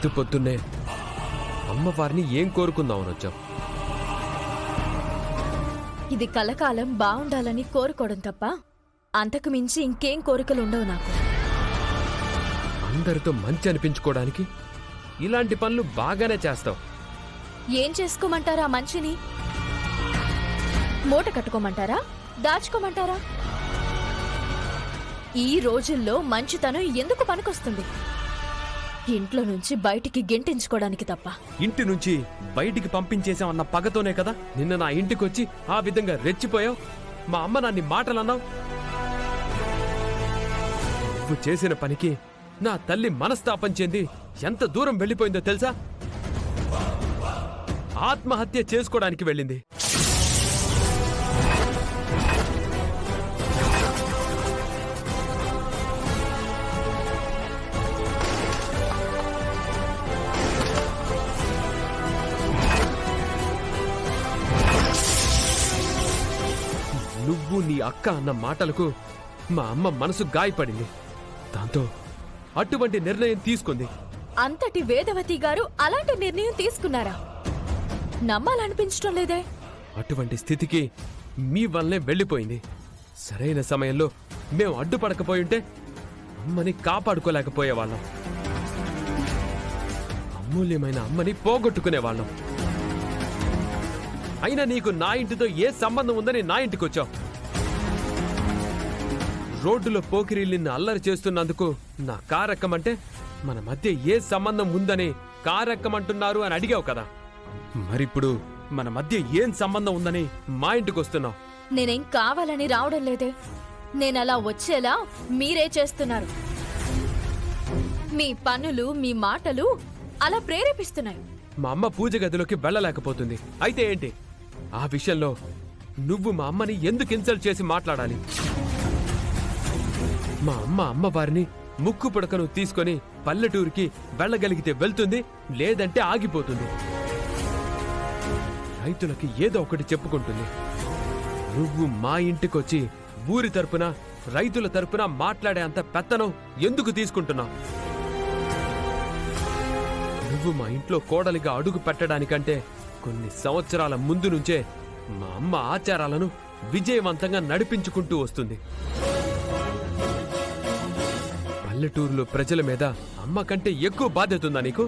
పొద్దున్నే అమ్మవారిని ఏం కోరుకుందామని వచ్చాం? ఇది కలకాలం బావుండాలని కోరుకోవడం తప్ప అంతకు మించి ఇంకేం కోరికలు ఉండవు నాకు. అందరితో మంచి అనిపించుకోవడానికి ఇలాంటి పనులు బాగానే చేస్తావు. ఏం చేసుకోమంటారా మంచిని? మూట కట్టుకోమంటారా? దాచుకోమంటారా? ఈ రోజుల్లో మంచితనం ఎందుకు పనికొస్తుంది? ఇంట్లో నుంచి బయటికి గెంటించుకోవడానికి తప్ప. ఇంటి నుంచి బయటికి పంపించేసామన్న పగతోనే కదా నిన్న నా ఇంటికొచ్చి ఆ విధంగా రెచ్చిపోయావు. మా అమ్మ నాన్ని మాటలన్నావు. నువ్వు చేసిన పనికి నా తల్లి మనస్తాపం చెంది ఎంత దూరం వెళ్ళిపోయిందో తెలుసా? ఆత్మహత్య చేసుకోవడానికి వెళ్ళింది. నువ్వు నీ అక్క అన్న మాటలకు మా అమ్మ మనసు గాయపడింది. దాంతో అటువంటి నిర్ణయం తీసుకుంది. అంతటి వేదవతి గారు అలాంటి నిర్ణయం తీసుకున్నారా? నమ్మాలనిపించడం లేదే. అటువంటి స్థితికి మీ వల్లే వెళ్ళిపోయింది. సరైన సమయంలో మేము అడ్డుపడకపోయింటే అమ్మని కాపాడుకోలేకపోయేవాళ్ళం. అమూల్యమైన అమ్మని పోగొట్టుకునేవాళ్ళం. అయినా నీకు నా ఇంటితో ఏ సంబంధం ఉందని నా ఇంటికి వచ్చావు. రోడ్డులో పోకిరీలు నిన్ను అల్లరి చేస్తున్నందుకు నా కారెక్కమంటే మన మధ్య ఏ సంబంధం ఉందని కారెక్కమంటున్నారు అని అడిగావు కదా. మరిప్పుడు మన మధ్య ఏం సంబంధం ఉందని మా ఇంటికి వస్తున్నావు. నేనేం కావాలని రావడం లేదే. నేనలా వచ్చేలా మీరే చేస్తున్నారు. మీ పనులు మీ మాటలు అలా ప్రేరేపిస్తున్నాయి. మా అమ్మ పూజ గదిలోకి వెళ్ళలేకపోతుంది. అయితే ఏంటి? ఆ విషయంలో నువ్వు మా అమ్మని ఎందుకు ఇన్సల్ట్ చేసి మాట్లాడాలి? మా అమ్మవారిని ముక్కు పుడకను తీసుకొని పల్లెటూరికి వెళ్ళగలిగితే వెళ్తుంది, లేదంటే ఆగిపోతుంది. రైతులకి ఏదో ఒకటి చెప్పుకుంటుంది. నువ్వు మా ఇంటికొచ్చి ఊరి తరపున రైతుల తరపున మాట్లాడే అంత పెత్తనం ఎందుకు తీసుకుంటున్నావు? నువ్వు మా ఇంట్లో కోడలిగా అడుగు పెట్టడానికంటే కొన్ని సంవత్సరాల ముందు నుంచే మా అమ్మ ఆచారాలను విజయవంతంగా నడిపించుకుంటూ వస్తుంది. పల్లెటూరులో ప్రజల మీద అమ్మ కంటే ఎక్కువ బాధ్యత ఉందా నీకు?